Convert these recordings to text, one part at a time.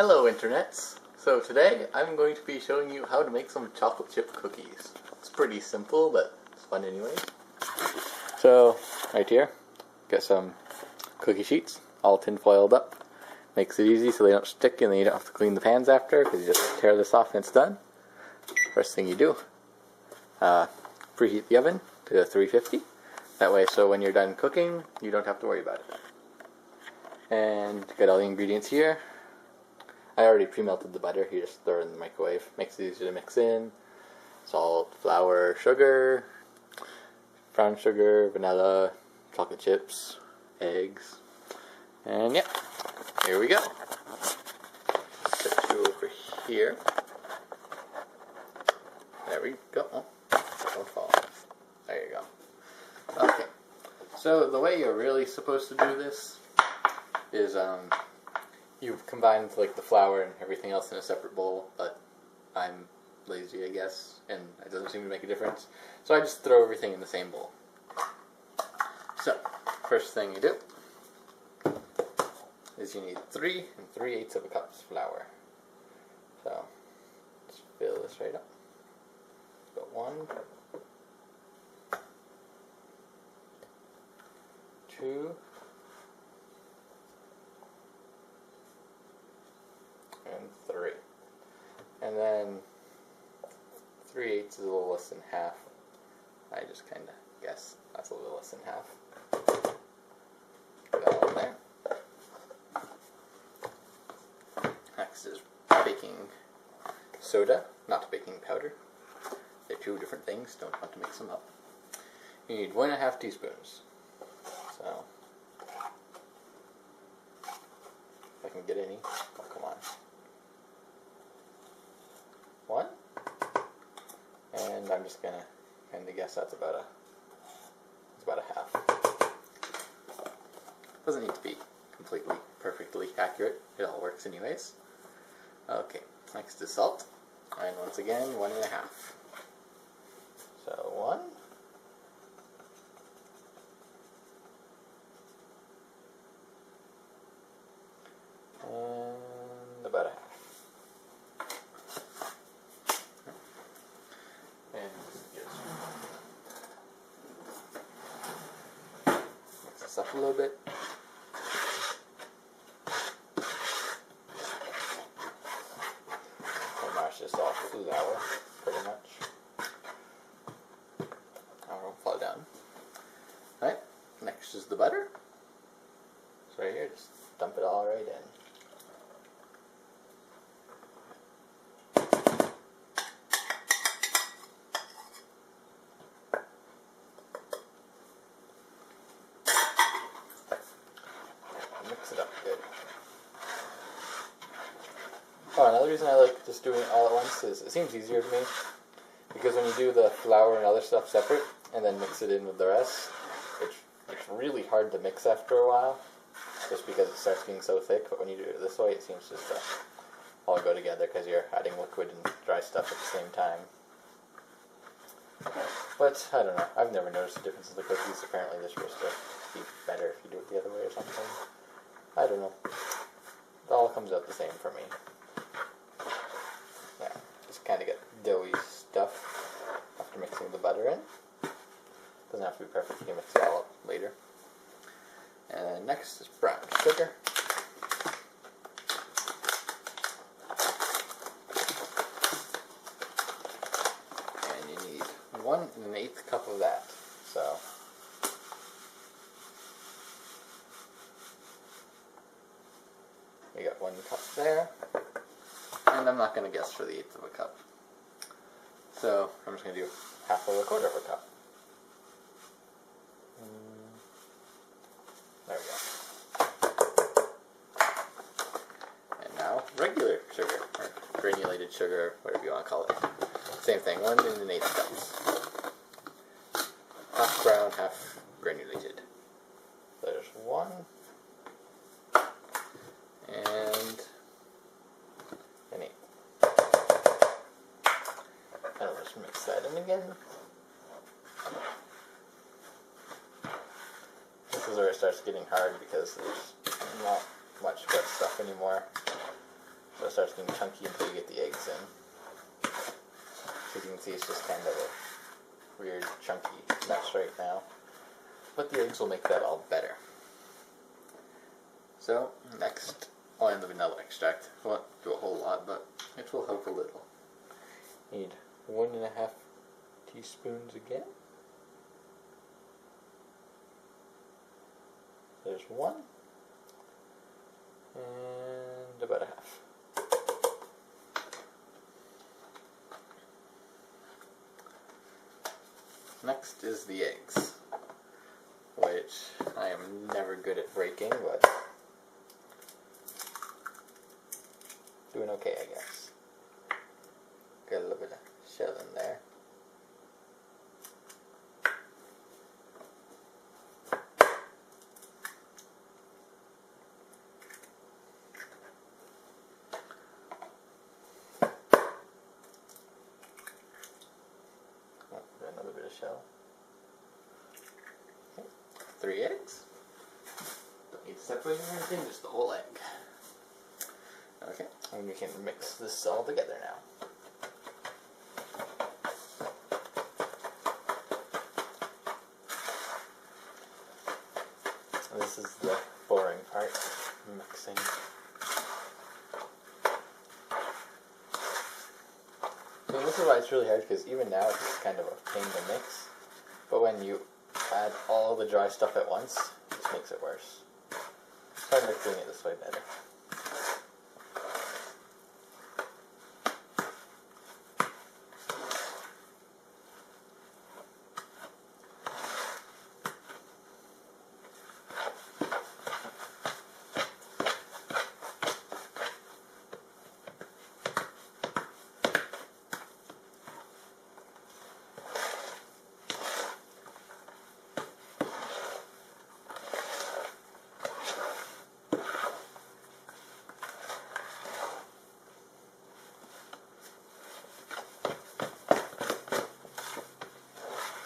Hello internets! So today I'm going to be showing you how to make some chocolate chip cookies. It's pretty simple, but it's fun anyway. So, right here, get some cookie sheets, all tin foiled up. Makes it easy so they don't stick and then you don't have to clean the pans after, because you just tear this off and it's done. First thing you do, preheat the oven to 350. That way, so when you're done cooking, you don't have to worry about it. And get all the ingredients here. I already pre-melted the butter. You just throw it in the microwave. Makes it easy to mix in. Salt, flour, sugar, brown sugar, vanilla, chocolate chips, eggs, and yeah, here we go. Set you over here. There we go. Oh, don't fall. There you go. Okay. So the way you're really supposed to do this is you've combined like the flour and everything else in a separate bowl, but I'm lazy, I guess, and it doesn't seem to make a difference. So I just throw everything in the same bowl. So, first thing you do is you need 3 3/8 of a cup of flour. So, let's fill this right up. Got 1, 2, and 3. And then 3/8 is a little less than half. I just kind of guess that's a little less than half. Put that on there. Next is baking soda, not baking powder. They're two different things, don't want to mix them up. You need 1.5 teaspoons. So, if I can get any, oh come on. 1, and I'm just gonna kind of guess that's about a half. Doesn't need to be completely, perfectly accurate. It all works anyways. Okay, next is salt, and once again 1.5. So 1. And about a half. Mix this up a little bit. And mash this off flour, pretty much. I won't fall down. Alright, next is the butter. So right here, just dump it all right in. Mix it up good. Oh, another reason I like just doing it all at once is it seems easier to me, because when you do the flour and other stuff separate and then mix it in with the rest, it's really hard to mix after a while, just because it starts being so thick. But when you do it this way, it seems just to all go together because you're adding liquid and dry stuff at the same time. But I don't know, I've never noticed a difference in the cookies. Apparently they're supposed to be better if you do it the other way or something. I don't know. It all comes out the same for me. Yeah, just kind of get doughy stuff after mixing the butter in. Doesn't have to be perfect, you can mix it all up later. And next is brown sugar. And you need 1 1/8 cup of that. So you got 1 cup there, and I'm not going to guess for the 1/8 of a cup, so I'm just going to do 1/4 of a cup. There we go. And now regular sugar, or granulated sugar, whatever you want to call it. Same thing, 1 1/8 cups. Half brown, half granulated. There's 1. And an 1/8. And I'll just mix that in again. This is where it starts getting hard because there's not much wet stuff anymore. it starts getting chunky until you get the eggs in. As you can see, it's just kind of a weird, chunky mess right now. But the eggs will make that all better. So, next, I'll add the vanilla extract. I won't do a whole lot, but it will help a little. Need 1.5 teaspoons again. There's 1. And about 1/2. Next is the eggs, which I am never good at breaking, but doing okay, I guess. Got a little bit of shell in there. Another bit of shell. Okay. 3 eggs. Don't need to separate or anything, just the whole egg. Okay, and we can mix this all together now. This is the boring part, mixing. So this is why it's really hard, because even now it's kind of a pain to mix, but when you add all the dry stuff at once, it just makes it worse. So I like doing it this way better.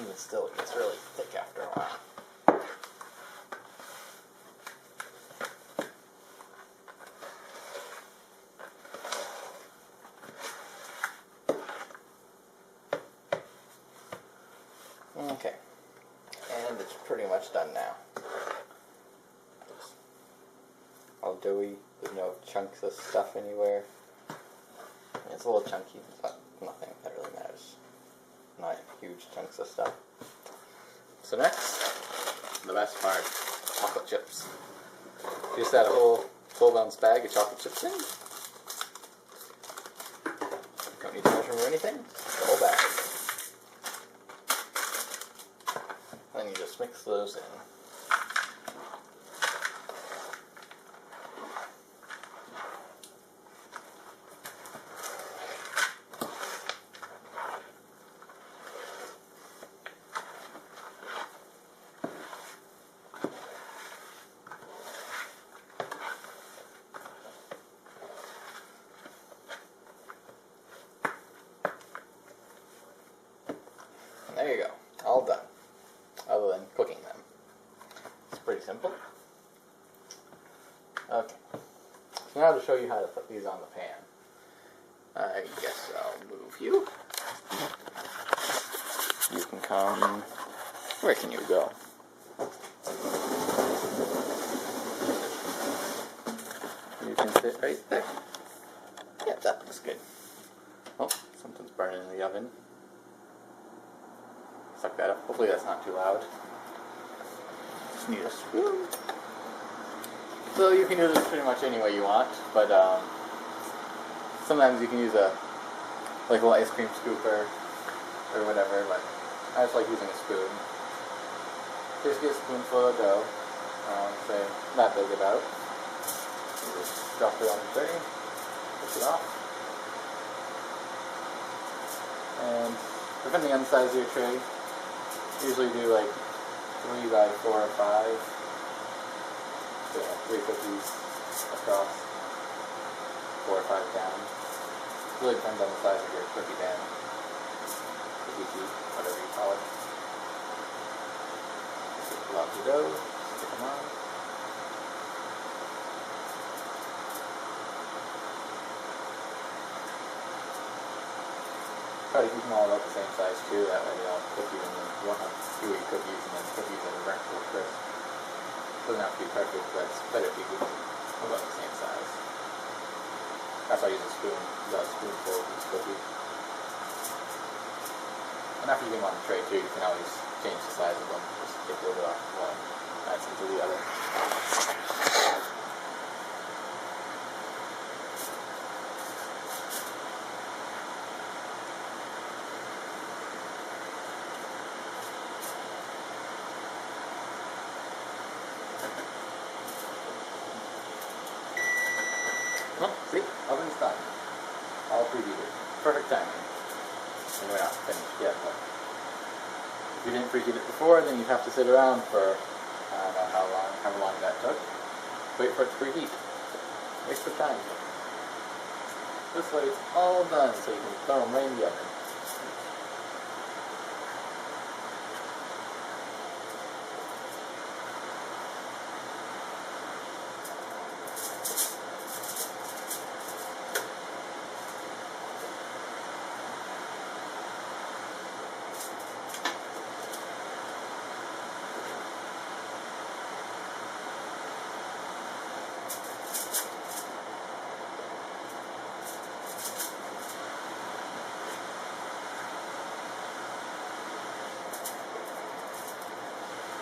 Even still, it gets really thick after a while. Okay, and it's pretty much done now. It's all doughy, there's no chunks of stuff anywhere. It's a little chunky, but nothing that really matters. Not huge chunks of stuff. So next, the best part, chocolate chips. You just add a whole 12-ounce bag of chocolate chips in. Don't need to measure or anything, just the whole bag. Then you just mix those in. There you go, all done, other than cooking them. It's pretty simple. Okay, so now to show you how to put these on the pan. I guess I'll move you. You can come, where can you go? You can sit right there. Yeah, that looks good. Oh, something's burning in the oven. Suck that up. Hopefully that's not too loud. Just need a spoon. So you can use this pretty much any way you want, but sometimes you can use a little ice cream scooper or whatever, but I just like using a spoon. Just get a spoonful of dough, say not big about. You just drop it on the tray, push it off, and depending on the size of your tray, usually do like 3 by 4 or 5. So 3 cookies across, 4 or 5 down. It really depends on the size of your cookie pan, cookie sheet, whatever you call it. Just pull out the dough, stick them on. try to keep them all about the same size too, that way they all cook evenly. You won't have gooey cookies and then cookies that are burnt to a crisp. Doesn't have to be perfect, but it's better if you keep them about the same size. That's why I use a spoon, about a spoonful of each cookie. And after you get them on the tray too, you can always change the size of them. Just take a little bit off one, add some to the other. Well, see, oven's done. All preheated. Perfect timing. And we're not finished yet, but if you didn't preheat it before, then you have to sit around for, I don't know however long that took. Wait for it to preheat. Waste of time. This way it's all done, so you can throw them right in the oven.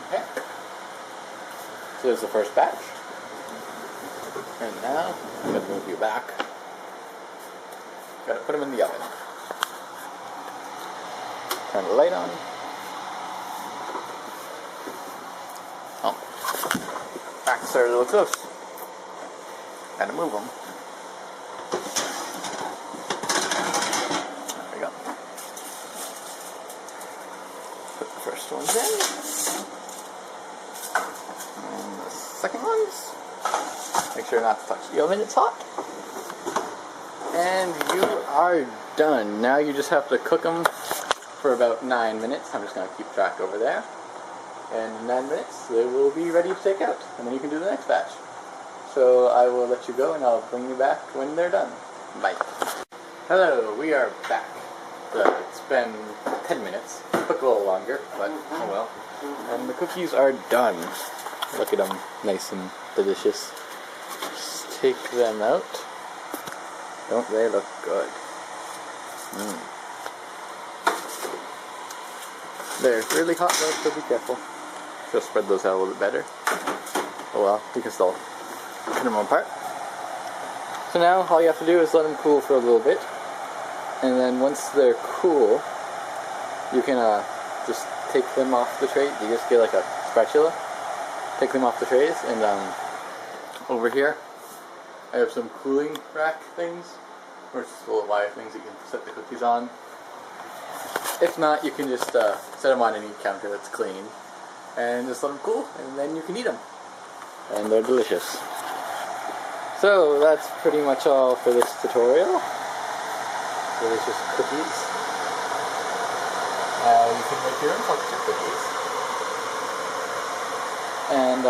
Okay, so there's the first batch, and now I'm going to move you back. Got to put them in the oven. Turn the light on. Oh, backs are a little close. Got to move them. There we go. Put the first ones in. Second ones. Make sure not to touch the oven, it's hot. And you are done. Now you just have to cook them for about 9 minutes. I'm just going to keep track over there. And in 9 minutes, they will be ready to take out. And then you can do the next batch. So I will let you go and I'll bring you back when they're done. Bye. Hello, we are back. So it's been 10 minutes. Took a little longer, but oh well. And the cookies are done. Look at them, nice and delicious. Just take them out. Don't they look good? They're really hot though, so be careful. Just spread those out a little bit better. Oh well, you can still cut them apart. So now all you have to do is let them cool for a little bit. And then once they're cool, you can just take them off the tray. You just get like a spatula. Take them off the trays, and over here I have some cooling rack things, or just little wire things that you can set the cookies on. If not, you can just set them on any counter that's clean, and just let them cool, and then you can eat them. And they're delicious. So that's pretty much all for this tutorial. Delicious cookies. You can make your own chocolate cookies. And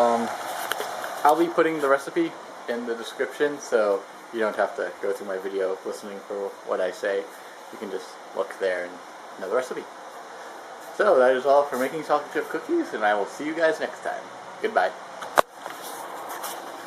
I'll be putting the recipe in the description, so you don't have to go through my video listening for what I say. You can just look there and know the recipe. So that is all for making chocolate chip cookies, and I will see you guys next time. Goodbye.